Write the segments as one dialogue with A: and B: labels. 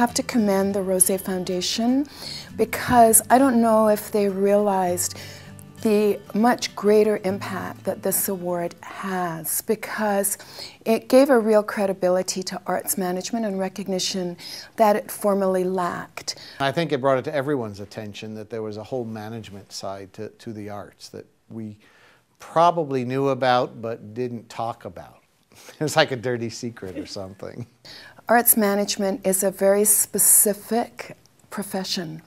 A: have to commend the Rozsa Foundation because I don't know if they realized the much greater impact that this award has, because it gave a real credibility to arts management and recognition that it formerly lacked.
B: I think it brought it to everyone's attention that there was a whole management side to the arts that we probably knew about but didn't talk about. It was like a dirty secret or something.
A: Arts management is a very specific profession,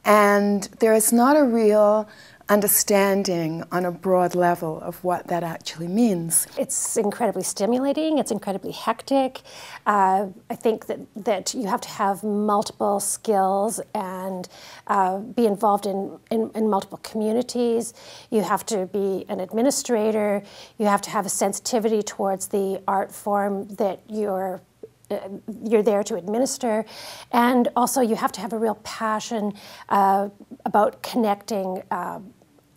A: and there is not a real understanding on a broad level of what that actually means.
C: It's incredibly stimulating, it's incredibly hectic. I think that you have to have multiple skills and be involved in multiple communities. You have to be an administrator. You have to have a sensitivity towards the art form that you're there to administer, and also you have to have a real passion about connecting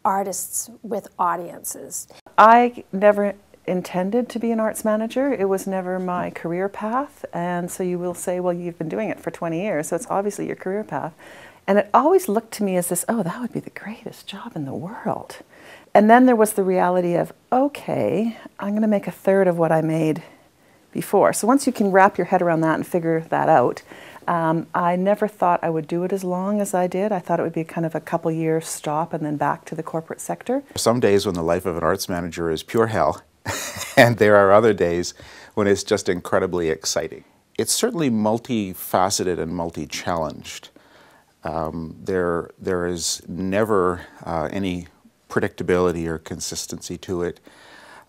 C: artists with audiences.
D: I never intended to be an arts manager. It was never my career path, and so you will say, well, you've been doing it for 20 years, so it's obviously your career path. And it always looked to me as this, oh, that would be the greatest job in the world. And then there was the reality of, okay, I'm going to make a third of what I made before. So once you can wrap your head around that and figure that out, I never thought I would do it as long as I did. I thought it would be kind of a couple years stop and then back to the corporate sector.
E: Some days when the life of an arts manager is pure hell, and there are other days when it's just incredibly exciting. It's certainly multifaceted and multi-challenged. There is never any predictability or consistency to it.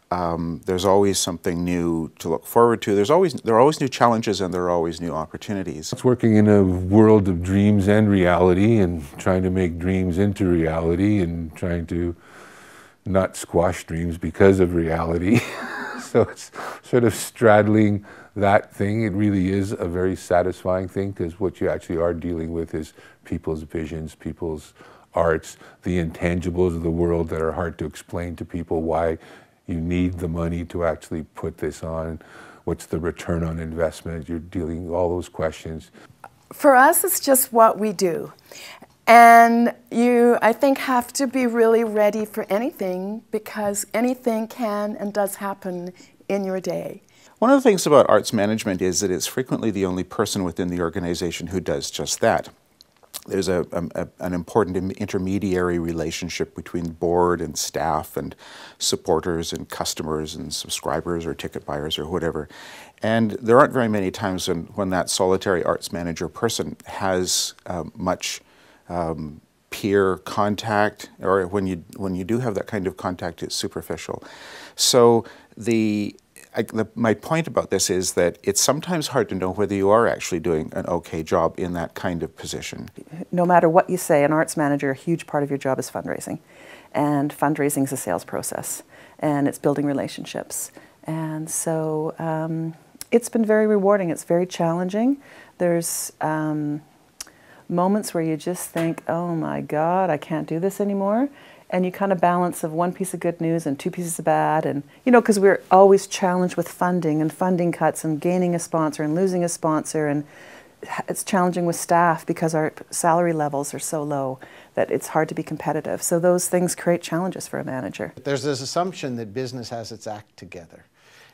E: There's always something new to look forward to. There are always new challenges, and there are always new opportunities.
F: It's working in a world of dreams and reality, and trying to make dreams into reality, and trying to not squash dreams because of reality. So it's sort of straddling that thing. It really is a very satisfying thing, because what you actually are dealing with is people's visions, people's arts, the intangibles of the world that are hard to explain to people, why you need the money to actually put this on. What's the return on investment? You're dealing with all those questions.
A: For us, it's just what we do. And you, I think, have to be really ready for anything, because anything can and does happen in your day.
E: One of the things about arts management is that it's frequently the only person within the organization who does just that. There's an important intermediary relationship between board and staff and supporters and customers and subscribers or ticket buyers or whatever. And there aren't very many times when that solitary arts manager person has much peer contact, or when you do have that kind of contact, it's superficial. So my point about this is that it's sometimes hard to know whether you are actually doing an okay job in that kind of position.
D: No matter what you say, an arts manager, a huge part of your job is fundraising. And fundraising is a sales process, and it's building relationships. And so it's been very rewarding. It's very challenging. There's moments where you just think, oh my God, I can't do this anymore. And you kind of balance of one piece of good news and two pieces of bad, and because we're always challenged with funding and funding cuts and gaining a sponsor and losing a sponsor, and it's challenging with staff because our salary levels are so low that it's hard to be competitive. So those things create challenges for a manager.
B: There's this assumption that business has its act together,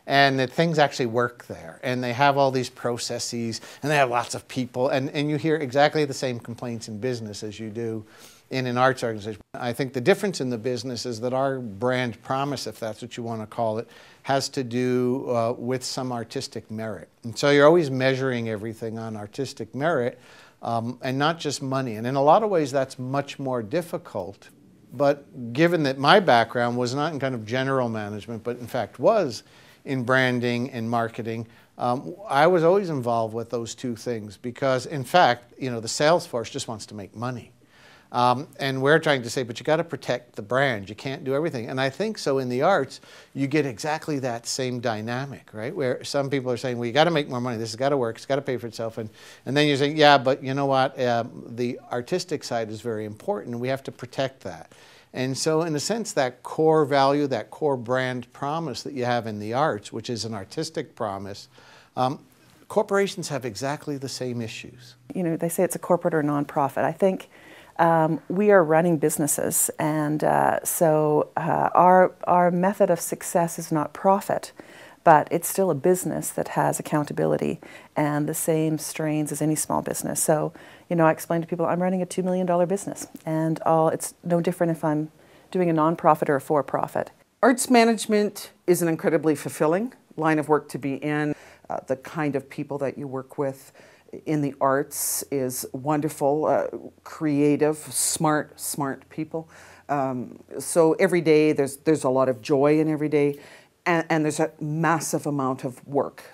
B: and that things actually work there, and they have all these processes, and they have lots of people, and you hear exactly the same complaints in business as you do in an arts organization. I think the difference in the business is that our brand promise, if that's what you want to call it, has to do with some artistic merit. And so you're always measuring everything on artistic merit and not just money. And in a lot of ways that's much more difficult. But given that my background was not in kind of general management, but in fact was in branding and marketing, I was always involved with those two things, because in fact, the sales force just wants to make money. And we're trying to say, but you got to protect the brand. You can't do everything. And I think so in the arts, you get exactly that same dynamic, right? Where some people are saying, well, you got to make more money. This has got to work. It's got to pay for itself. And then you're saying, yeah, but you know what? The artistic side is very important. We have to protect that. And so in a sense, that core value, that core brand promise that you have in the arts, which is an artistic promise, Corporations have exactly the same issues.
D: You know, they say it's a corporate or nonprofit. I think we are running businesses, and our method of success is not profit, but it's still a business that has accountability and the same strains as any small business. So, you know, I explain to people I'm running a $2 million business, and it's no different if I'm doing a nonprofit or a for-profit.
G: Arts management is an incredibly fulfilling line of work to be in. The kind of people that you work with in the arts is wonderful, creative, smart people. So every day there's a lot of joy in every day, and there's a massive amount of work.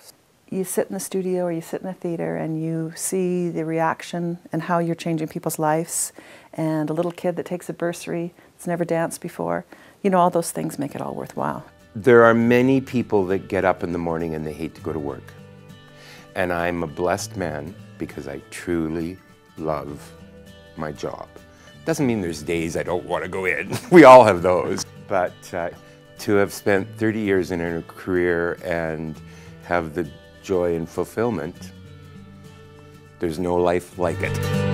D: You sit in the studio or you sit in a theater and you see the reaction and how you're changing people's lives, and a little kid that takes a bursary that's never danced before. You know, all those things make it all worthwhile.
H: There are many people that get up in the morning and they hate to go to work. And I'm a blessed man because I truly love my job. Doesn't mean there's days I don't want to go in. We all have those. But to have spent 30 years in a career and have the joy and fulfillment, there's no life like it.